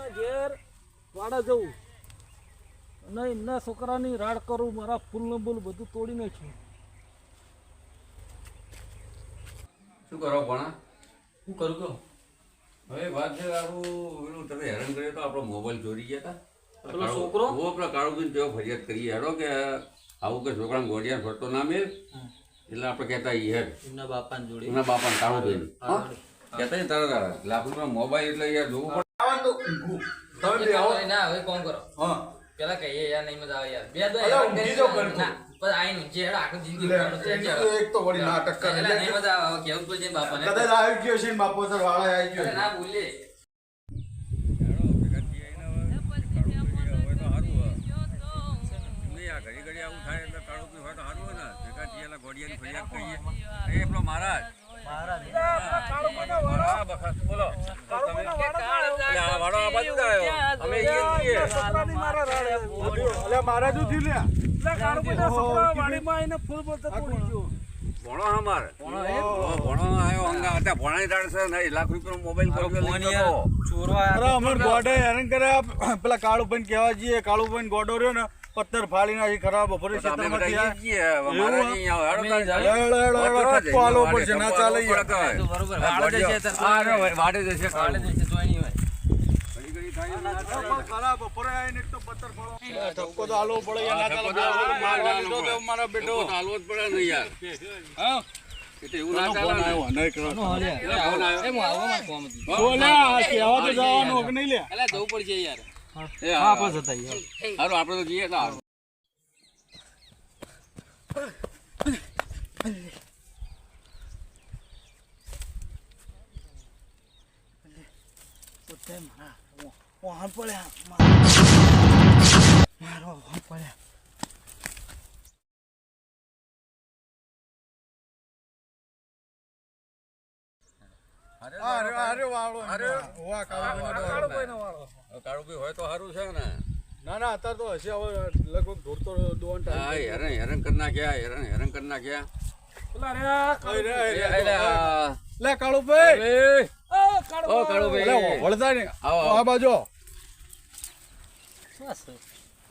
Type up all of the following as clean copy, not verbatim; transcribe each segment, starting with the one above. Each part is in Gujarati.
એના ઘેર વાડા જવું અને એમના છોકરાની રાડ કરું, મારા ફૂલ બૂલ બધું તોડી નાખ્યું. શું કરો ભણા? શું કરું કહો? હવે વાત છે આપણું તમે હેરાન કર્યો તો આપણો મોબાઈલ ચોરી ગયા હતા. પેલો છોકરો પેલા કાળુબેન તેઓ ફરિયાદ કરી હેરો કે આવું કે છોકરાને ગોડિયા ફરતો ના મેળ, એટલે આપણે કહેતા હેર એમના બાપાને જોડે, એમના બાપાને કાળુબેન કહેતા તારા એટલે આપણે મોબાઈલ એટલે યાર જોવું પડે. ના હવે કોણ કરો પેલા કહીએ યાર નહીં મજા આવે યાર બે દો પણ આઈ નહીં જે આખી જિંદગી એક તો વળી નાટક કરે એટલે નહીં મજા આવે કેવું પડશે બાપાને કદાચ આવી ગયો છે બાપો સર વાળા આવી ગયો ના બોલે મારા જો થી લ્યા ભણો અમારે ભણો આવ્યો અંગા હતા ભણાઈ દાડ છે ને લાખ રૂપિયાનો મોબાઈલ ચોરવા અમર ગોડે હેરાન કર્યા. પેલા કાળુભાઈ કહેવા જઈએ, કાળુભાઈ ગોડો રહ્યો ને પથ્થર ફાડી નાખી ખરાબ બપોરે ક્ષેત્રમાંથી આલો પડશે ના ચાલે વાડે જશે ખરાબ બપોરે આવીને તો પથ્થર ફાડો ધક્કો તો આલો પડે ના ચાલે મારા બેટો હાલવો જ પડે ને યાર. હા એવું ના ચાલે. કેવા તો જવાનું કે નહીં લે જવું પડશે યાર સારું આપણે તો જઈએ તો કાળુભાઈ હોય તો સારું છે ને. ના ના અત્યારે તો હશે હવે લગભગ દોડતો દોન હા હેરાન કરી નાખ્યા હેરાન કરી નાખ્યા. લે કાળુભાઈ ઓ કાળુભાઈ વળતા ને આ બાજુ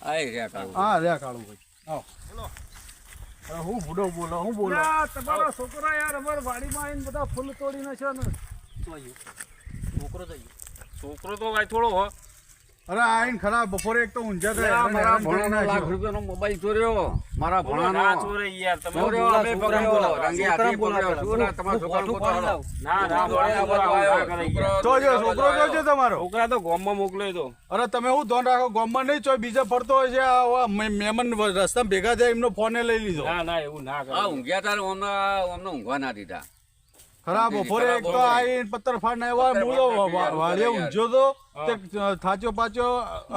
આય રહ્યા કાળુ. હા રે કાળુભાઈ આવો હું બુડો બોલો હું બોલો તમારા છોકરા યાર અમારા વાડીમાં આવીને બધા ફૂલ તોડી નાખ્યા ને. છોકરો તો ભાઈ થોડો હો. અરે આઈને ખરાબ બપોરે એક તો ઊંઝા મારા ભણાનો લાખ રૂપિયાનો મોબાઈલ ચોર્યો. મારા ભણાનો ચોરે યાર તમે ચોર્યો. અમે પકડ્યો રંગે હાથે પકડ્યો. શું ના તમારા છોકરાનો છોકરો જોજો તમારો. છોકરા તો ગામમાં મોકલ્યો તો. અરે તમે હું ધોન રાખો ગામમાં નહીં ચોય બીજા ફરતો હોય છે આ મહેમાન રસ્તામાં ભેગા થાય એમનો ફોને લઈ લીધો. ના ના એવું ના કરે. આ ઊંઘ્યા તારે અમને ઊંઘવા ના દીધા. ખરાબ બપોરે એક તો આવીને પથ્થર ફાડીને આવ્યા મૂળો વાળીએ ઊંઝ્યો તો તે થાચો પાચો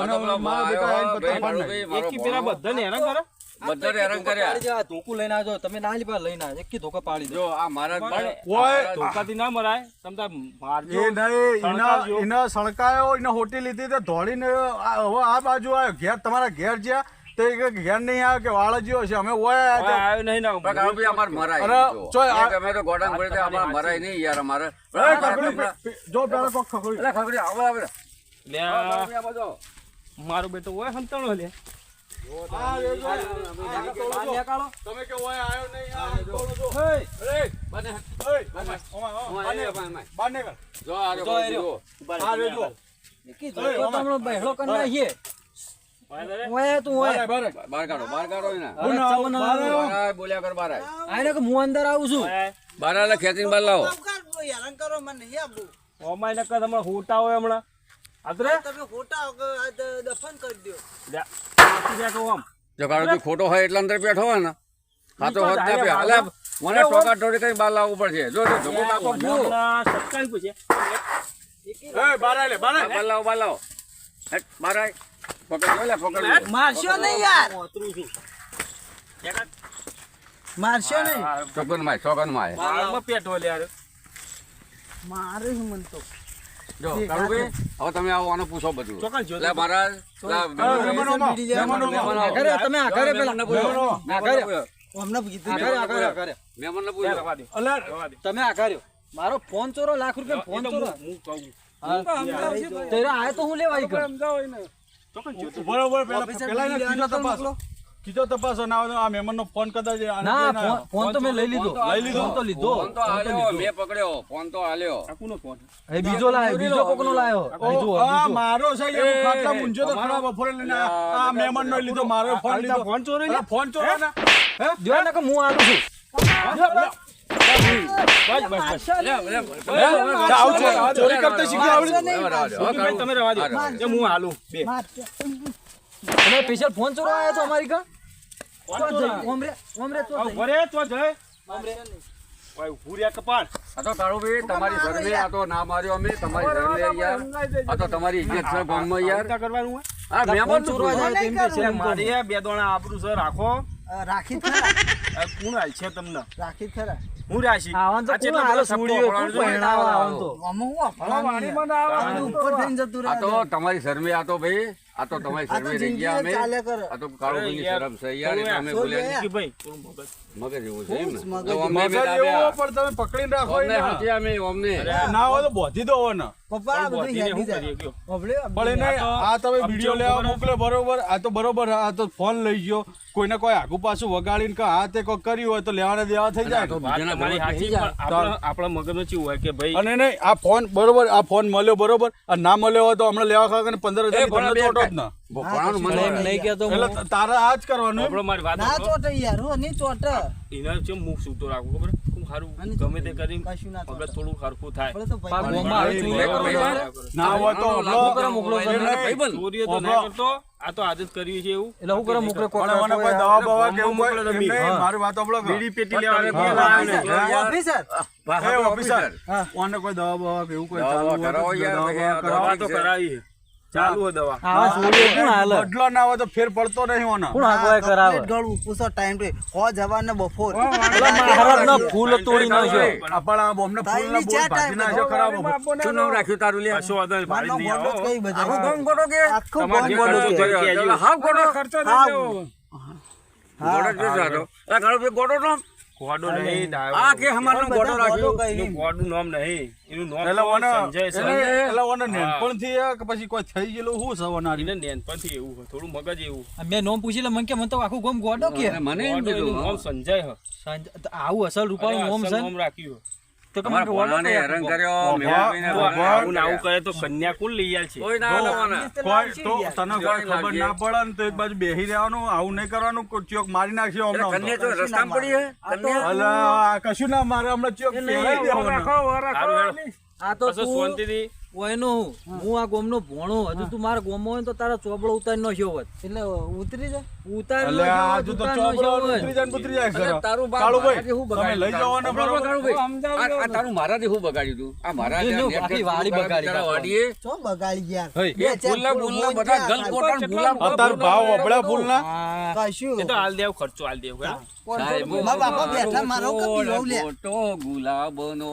અને મારા બેટા આવીને પથ્થર ફાડી એકી પેલા બધાને હેરાન કરે. બધાને હેરાન કર્યા. ધોકું લઈને આવજો તમે ના લીધા લઈને આવ એકી ધોકા પાડી જો આ મારા ઓય ધોકાથી ના મરાય. તમતા મારજો. એ નહીં એના સળકાયો એને હોટી લીધી તો દોડીને હવે આ બાજુ આવ્યો ઘેર તમારા ઘેર જ્યાં તો ઘેર નહીં આવે કે વાળા જ્યો છે અમે ઓય આવ્યો નહીં ના. કાળુભાઈ અમાર મરાય. અરે ચોય અમે તો ગોડાન પડે તો અમાર મરાય નહીં યાર. અમારે જો પેલા કોક ખખડ્યું એટલે ખબર આવે લે મારો બેટો હોય હંતાણો લે. તમે કે ઓય આવ્યો નહીં આ તોડો જો હે બને બાને કર જો આ જો આ જો એકી ધોકો તમને બહેડો કરી નાખીએ ઓય તું ઓય બાર કાઢો ને બાર બોલ્યા કર બાર આને કે હું અંદર આવું છું બાર એટલે ખેંચીને બાર લાવો. હેરાન કરો મને નહીં આપું ઓમાય ને કદ હમણાં હોટા હોય હમણાં આદરે તમે ખોટા દફન કરી દો. લે આથી બેઠો આમ. જો કાળુભાઈ ખોટો હોય એટલે અંદર બેઠો હોય ને સાચો હોત ના પે હાલે મને ટોકા ટોડી કઈ બાર લાવવું પડશે. જો ઢોકો કાકો હમણાં સત્કાઈ પૂછે. એ બાર લે બાર લાવો હેટ બાર આય પકડ મારશો નહીં યાર ઓતરું છું. મારશો નહીં ચોકન માં બારમાં પેટો લે યાર. મારે મન તો જો કાળુભાઈ હવે તમે આવો આને પૂછો બધું. ચોકન જો લે મહારાજ તમે આ ઘરે પેલા અમને કીધું મહેમાન ને પૂછો. તમે આ કર્યો મારો ફોન ચોરો લાખ રૂપિયા ફોન ચોરો હું કહું તેરા આયો તો હું લેવા આવી કર બરોબર પેલા એને કીધો તપાસો ના આવે તો આ મહેમાનનો ફોન કદાચ ના ફોન તો મેં લઈ લીધો ફોન તો લીધો ફોન તો આલ્યો મેં પકડ્યો ફોન તો આલ્યો એ બીજો લાયો બીજો કોકનો લાયો બીજો આ મારો છે એ ખાટલા મુંજો તો ખરાબ બપોરે લઈને આ મહેમાનનો લીધો મારો ફોન લીધો ફોન ચોરી ફોન ચોરાના હે જો ને કે હું આલું છું ચોરી કરતા શીખી આવડી તમે રવા દો હું હાલું તમે સ્પેશિયલ ફોન ચોરવા આયા છો અમારી કા ઓમરે તો જઈ આ તો તારુભાઈ તમારી શરમે આ તો ના માર્યો અમે તમારી શરમે યાર આ તો તમારી ઇજ્જત છે ગામમાં યાર આ મહેમાન ચોરવા જાય તેમ કે છે મારી બે દોણા આબરૂ છે રાખો રાખી ખરા કોણ હાલ છે તમને રાખી ખરા હું રાશી આવન તો કોણ હાલો સુડીઓ કોણ પહેણાવા આવન તો અમે હું અફળાણી માં આવન ઉપર થઈને જતું આ રહે તો તમારી શરમે આ તો ભાઈ આ તો તમારી શરમે રહી ગયા અમે ચાલે કરે આ તો કાળુભાઈની શરમ છે યાર એટલે અમે બોલ્યા કે ભાઈ થોડું મગજ મગજ એવું છે એમ ને મગજ તો અમને મગજ મેં એવો દાબ્યા. પણ તમે પકડીને રાખો અમને એને. હાંચ્યા અમે અમને ના હોય તો બોધી દો ને પપ્પા આ બધું બોધીને હેડી શું જાય કરીએ કયો? પણ એને આ તમે વિડીયો લેવા મોકલે બરોબર આ તો બરોબર આ તો ફોન લઈ ગયો કોઈને કોઈ આગુ પાછું વગાડીને કે આ તે કોઈ કર્યું હોય તો લેવાના દેવા થઈ જાય તો વાત બીજાના તમારી ઘરમાં સાચી, બેસી જાય. પણ આપણા મગજમાં ચેવું હોય કે ભાઈ અને નહીં આ ફોન બરોબર આ ફોન મળ્યો બરોબર આ ના મળ્યો હોય તો હમણાં લેવા ખાવા 15,000 એ ભણા બે ચોટો જ ના ભણાનું મને એમ નહીં કહેતો એટલે તારે આ જ કરવાનું આપણો મારી વાત ના સાંભળો. ચોટે યાર હો નહીં ચોટે એના છે મુખ સૂતો રાખવું ખબર હું સારું ગમે તે કરી કશું ના મગજ થોડું સરખું થાય આપણે તો ભાઈ ગોમાં આવે ચોરી કરવું પડે. ના હોય તો લાખો હમણાં મોકલો ભાઈબંધ. ચોરીઓ તો ના કરતો આ તો આદત કરવી છે એવું એટલે હું કરે મોકલે કોક પણ મને કોઈ દવા બવા કે એવું મોકલો કોઈ તમે. એમ નહીં, મારી વાત સાંભળો કે. બીડી પેટી લેવાની હા, ઓફિસર એ ઓફિસર ઓને કોઈ દવા બવા કે એવું કોઈ દવા ચાલુ હોય તો કરાવો યાર, દવા ભાઈ, આ બવા કરાવો. દવા તો કરાવી ચાલુ હોય દવા આવા ચોરીઓ કોણ હાલે બદલો ના હોય તો ફેર પડતો નહીં ઓના. કોણ આગળ કરાવે ગળું પૂછો ટાઈમ ટુ હો જવાન ને બફોર પેલા મહારાજ ના ફૂલ તોડી નાખ્યો આપણા બોમને ફૂલના બોલ ભાજી નાખ્યો ખરાબ. શું નામ રાખ્યું તારું લે કશો વાંધો નહીં, ભાડી નહીં આવો. કઈ આખું બધા ગામ ગોળો કે આખું તમારે જે ગામ કરવું ગોળો હોય છે. તો કહેજો. હાવ ગોળો હા. ગોળો જ જાતો. આ કાળુભાઈ ગોળો નો ગોડો નહીં, ડાયો. આ કે અમારનો બધા ગોળો રાખ્યો ગોળો કઈ એનું નહીં. ગોડનું નામ નહીં, એનું નામ એટલે તો ઓને સંજય છે. એટલે ઓને નેનપણથી કે પછી કોઈ થઈ ગયેલું શું છે ઓનારી? એને નેનપણથી એવું હોય, થોડું મગજ એવું. મેં નોમ પૂછી લે મને કે મને તો આખું ગામ ગોડો કે મને એમ ગોડો એનું કીધું નામ સંજય છે. આવું અસલ રૂપાળું નોમ અસલ છે નામ રાખ્યું. તો તમારા તમારે ગોડો ભોળાને હેરાન કર્યો તો મેવાભાઈને આવું હેરાન ને આવું કર્યા. કરે તો કન્યા કોણ લઈ આલ છે? કોઈ ના લાવવાના. કોઈ તો તને કોઈ ખબર લાગીએ. ના પડે ને તો એક બાજુ બેહી રહેવાનું આવું નહીં કરવાનું કોઈ ચોક મારી નાખશે એટલે હમણાં કન્યા તો રસ્તામાં પડી હે કન્યા અલા કશું ના મારે હમણાં ચોક પહેરાઈ દેવાનું. સારું હેડો. આ તો પછી શાંતિથી ઓયનો હું આ ગોમનો ભોણો હજુ તું મારા ગોમમાં હોય ને તો તારા ચોબડો ઉતારી નો હોત એટલે ઉતરી જાય ઉતારી એટલે આ હજુ તો ચોપડો ઉતરી જાય ને ઉતરી જાય અરે ખરા. તારું બાપ કાળુભાઈ, મારાથી હું તમે લઈ જાઓ ને બગાડ્યું? બરોબર. કાળુભાઈ, આ તારું મારાથી હું બગાડ્યું તું? આ મારા નહીં, ત્યાં નહીં, નેટ આખી નેટ વાડી બગાડી બગાડી તારા વાડીએ. ચો બગાડી ગયા હઈ. એ ફૂલના ફૂલના બધા ગલગોટા ને ગુલાબ અત્યારે ભાવ વપડા ફૂલના કશું એ તો હાલ દેવ ખર્ચો હાલ દેવ હા. સાહેબ, મારા બાપા બેઠા મારો કપી હોવ લે ગોટો ગુલાબનો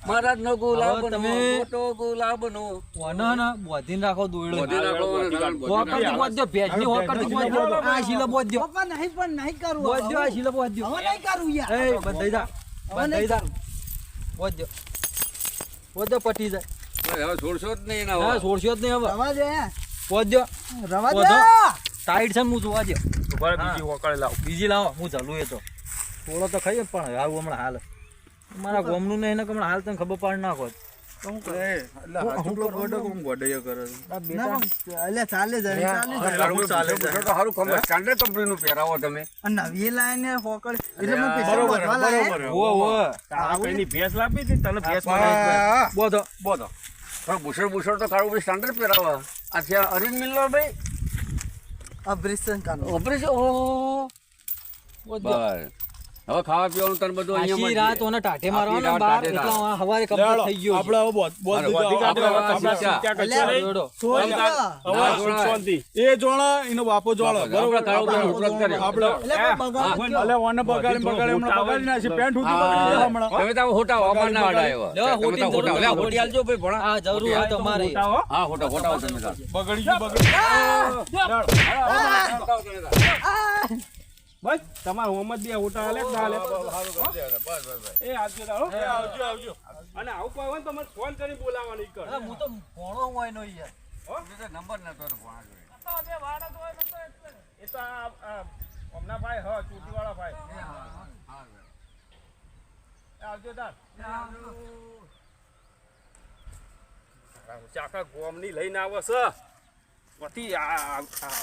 મહારાજનો ગુલાબનો તમે- ગોટો ગુલાબનો ઓના ના બોધીને રાખો દોયડો બોધી નાખો અને નાના બોધી હોકરથી નાખો. બોધ્યો ભેજની હોકરથી બોધ્યો આ શીલા બોધ્યો પપ્પા નહીં પણ નહીં કરું બોધ્યો આ શીલા બોધ્યો હવે નહીં કરું યાર એ બંધાઈ જા બંધાઈ જા બોધ્યો બોધ્યો પટી જાય હવે છોડશો જ નહીં એના હા હવે. છોડશો જ નહીં હવે રવા દે બોધ્યો રવા દે બોધો. ટાઈટ છે ને હું જોવા દે ઉભા રહો, બીજી હોકળ લાવ. બીજી લાવો હું ચાલુ એ તો થોડો તો ખાઈએ પણ આવું હમણાં હાલ મારા ગોમનું ને એને કે હમણાં હાલ તને ખબર પાડ નાખો એટલે હાચું પેલો ગોડો કોમ ગોડૈયો કરે છે. ના પણ અલ્યા ચાલે જાય ચાલે જાય તારું ચાલે છે. તો સારું કમ- સ્ટાન્ડર્ડ કંપનીનું પહેરાવો તમે. અને નવી લાઈને હોકળ એટલે મેં પૈસા બરોબર વધવા લાયા. બરોબર ઓ ઓ તારા કઈની ભેંસ લાવી હતી, તને ભેંસ મળે. હા, બોધો બોલો. પણ બુશર્ડ તો કાળું ભાઈ સ્ટાન્ડર્ડ પહેરાવો. આ છે અરવિંદ મિલ્લર ભાઈ ઓપરેશન કાનો ઓપરેશન ઓહો. બોધ્યો બસ. હવે ખાવા પીવાનું તને બધું આખી અહીંયા રાત ઓને ટાટે મારવાના રાત બાર ટાટે એટલે આ હવારે લેવડો, કમ્પ્લીટ થઈ ગયો આપણે હવે બોધ બધી દીધો. કાઢો. આપણે આપણા ત્યાં કચો નહીં. જોડો. હવે સુખ શાંતિ. એ જોણા એનો બાપો જોણો બરોબર આપણે કાળુભાઈ ઉપરત કર્યો. આપણે એટલે કોઈ બગાડ અલે ઓને બગાડી હમણાં બગાડી નાખી પેન્ટ ઉધી બગાડી નાખી હમણાં તમે તો હોટા અમાર ના અડાયો. લેવા, તમે તો હોટીની હોટા. જરૂર લે, નથી. હોટી આલજો ભાઈ ભણા. આ જરૂર હોય તમારે મોટા હો. હા હોટા હોટા આવો તમે તાર. બગડી ગયું બગડી બસ તમારે હોમ જ બે હોટા હાલે કે ના હાલે? સારું કરજે હવે. બસ બસ બસ. એ આવજો તારો. આવજો. અને આવું કોઈ હોય ને તો મને ફોન કરીને બોલાવવાનું ઈ કર. અરે હું તો ભણો હોય નો યાર. નંબર નતો તો ભણા જોડે. એ તો આ હમણાં ભાઈ હ ચોટીવાળા ભાઈ. એ આવજો તાર. ચાકા ગોમની લઈને આવો છે. ચોથી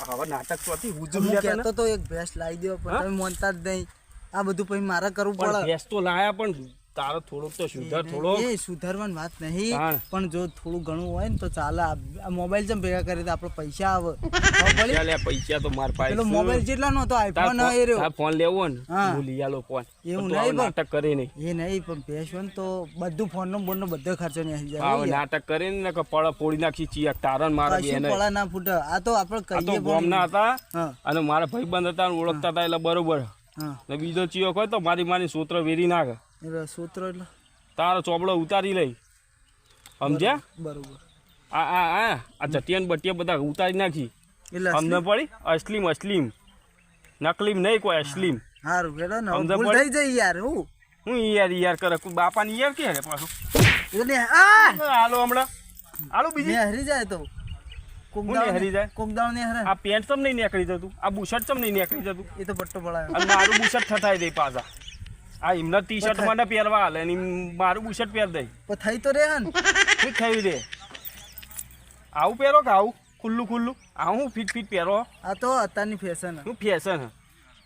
હવે નાટક ચોથી હુજુમ હું લેતા ને. કહેતો તો એક ભેંસ લાવી દો પણ તમે માનતા જ નહીં. આ બધું પછી મારે કરવું પણ પડે. ભેંસ તો લાયા પણ તારો થોડોક તો સુધાર થોડો. એ સુધારવાની વાત નહીં હા. પણ જો થોડું ઘણું હોય ને તો ચાલે. આ મોબાઈલ જેમ ભેગા કરી તો આપણે પૈસા આવે. ખબર પડી? ચાલે પૈસા તો માર પાસે પેલો છે. મોબાઈલ જેટલા નો તો તાર આઈફોન ફોન- એ રહ્યો. તાર ફોન લેવો ને હા. હું લઈ આલો ફોન. એવું પણ તું નહીં આવું નાટક કરે નહીં. એ નહીં પણ ભેંસ હોય ને તો બધું ફોન નો બોન નો બધો ખર્ચો નહીં આવી જાય. આવું નાટક કરીને ને કે પળ ફોડી નાખી ચિયા તારણ મારા કશું બેને. પડા ના ફૂટે. આ તો આપણે આ તો કહીએ ગામના હતા હા અને મારા ભાઈબંધ હતા ને ઓળખતા હતા એટલે બરોબર. હા ને બીજો ચિયો હોય તો મારી સૂત્ર વેરી નાખે. એટલે સૂત્રો એટલે તારો ચોપડો ઉતારી લઈ સમજ્યા? બરોબર. આ જટિયાન બટિયા બધા ઉતારી નાખી. એટલે અમને પડી અસલીમ નકલીમ નહીં કોઈ અસલીમ. સારું કેડો ને સમજ ભૂલ પડી? થઈ જાય યાર. હું યાર કરે કોઈ બાપાની યાર કે પાછું એટલે આ હાલો હમણાં હાલો બીજી મેં હરી જાય તો કોક હું દાડો નહીં હરી જાય? કોક દાડો ને હરે. આ પેન્ટ ચમ નહીં નીકળી જતું, આ બુશર્ટ ચમ નહીં નીકળી જતું, એ તો પટ્ટો પડાયો. અને મારું બુશર્ટ થતાય દે પાછા. આ એમના ટી શર્ટ મને પહેરવા હાલે અને મારું બુશર્ટ પહેર દે. પણ થઈ તો રે ને. શું થયું રે? આવું પહેરો કે આવું ખુલ્લું આવું ફીટ પહેરો? આ તો અત્યારની ફેશન. શું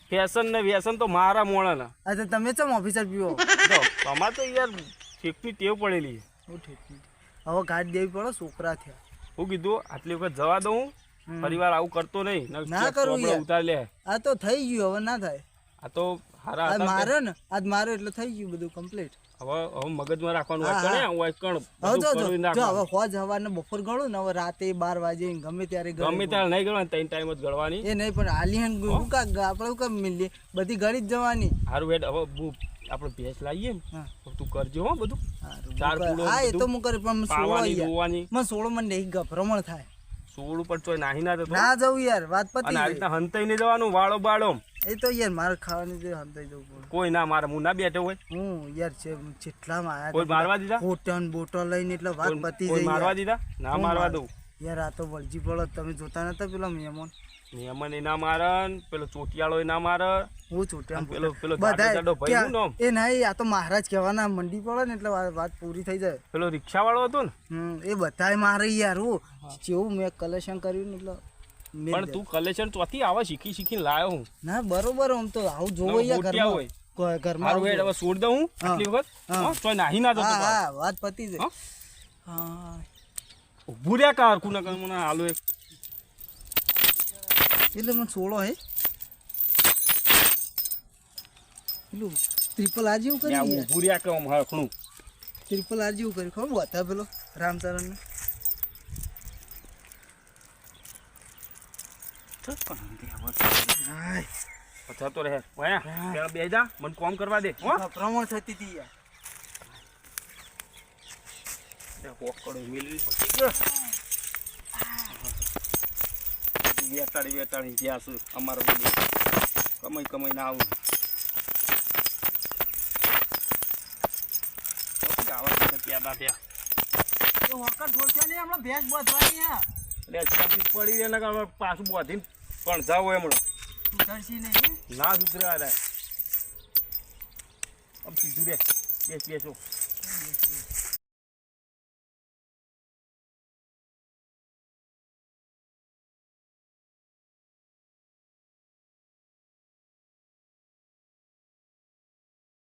ફેશન ને વ્યસન તો મારા મોણા ને. આ તો તમે ચમ ઓફિસર પીવો. જો અમારે તો યાર શીખની ટેવ પડેલી છે. હું ઠીક ઠીક. હવે ગાડી દેવી પડે, છોકરા થયા. હું કીધું આટલી વખત જવા દઉં, પરિવાર આવું કરતો નહીં. ના કરવું યાર. ઉતાર લે. આ તો થઈ ગયું, હવે ના થાય. આ તો હારા આજ હતા. મારે ને આજ મારે એટલે થઈ ગયું બધું કમ્પ્લીટ. હવે મગજમાં રાખવાનું હોય હા, કણે હા. હોય કણ હવે બધું જો કરવી જો હવે નાખવાનું. હોજ હવારને બપોર ગણું ને હવે રાતે 12 વાગે ગમે ત્યારે ગળે ગમે ત્યારે નહીં ગળવાની, ત્રણ ટાઈમ જ ગળવાની. એ નહીં પણ આલી હન આપણે કામ મિલીએ બધી ગળી જ જવાની. હારું હેડ હવે આપણે ભેંસ લાવીએ ને હા. તો તું કરજો હો બધું. હારું, ચાર હું પૂળો હા એ બધું તો હું કરી પણ પાવાની સોળો ધોવાની. મને સોળો મને નહીં ગભરામણ થાય. સોળ ઉપર ચોય નાહી ના જતો. ના જવું યાર, વાત અને આ પતી રીતના હંતાઈ ને જવાનું વાળો બાળો. એ તો યાર મારે ખાવાની જે હંતાઈ જવું પડે. કોઈ ના મારે હું ના બેઠો હોય. હું યાર છે જેટલામાં કોઈ મારવા દીધા? હોટન બોટલ લઈને એટલે વાત પતી કોઈ જાય મારવા યાર. દીધા? ના હું મારવા માર- દઉં. યાર આ તો વળજી પડો. તમે જોતા નતા પેલા મહેમાન? નિયમન એ ના મારે ને પેલો ચોટિયાળો એ ના મારે. હું છૂટ્યા પેલો જાડો ભાઈ નું નામ? એ નહીં, આ તો મહારાજ કહેવાના મંડી પડે ને એટલે વાત પૂરી થઈ જાય. પેલો રિક્ષા વાળો હતો ને. એ બધાય મારે યાર. હું જેવું મેં કલેક્શન કર્યું ને એટલે મેં પણ તું કલેક્શન ચોથી આવા શીખીને લાયો હું. ના બરોબર. આમ તો આવું જોવો યાર મોટિયા ઘરમાં. હોય. ઘરમાં મારું હેડ આવું હવે છોડ દઉં હું હા. આટલી વખત. હા. હો, તોય નાહી ના જતો હા પાછો. હા વાત પતી જાય. હા? હા ઊભું રહ્યા કા હરખું ના કરે મને હાલો એક. એટલે મને સોળો હે પેલું ટ્રિપલ આર જેવું ત્યાં કર્યું યાર. ઊભું રહ્યા કે આમ હરખું. ટ્રિપલ આર જેવું કર્યું. ખબર હતા પેલો રામચરણ ને થતો રહે. ઓયા, પેલા બેહી જા, મને કોમ કરવા દે. હો? ભ્રમણ થતી હતી યાર. તે હોકડો મેલવી પડી ગયો. વેટાળી ગયા છું અમારો બધું કમાઈ ના આવું. આવા પેદા થયા એ હોકર છોડશે નહીં, હમણાં ભેંસ બાંધવાની આ. એટલે ત્યાંથી પડી રહે ને કે પાછું બાંધીને પણ જાવ એમણે સુધરશી નહીં. ના સુધરે આ આમ સીધું રે બેસો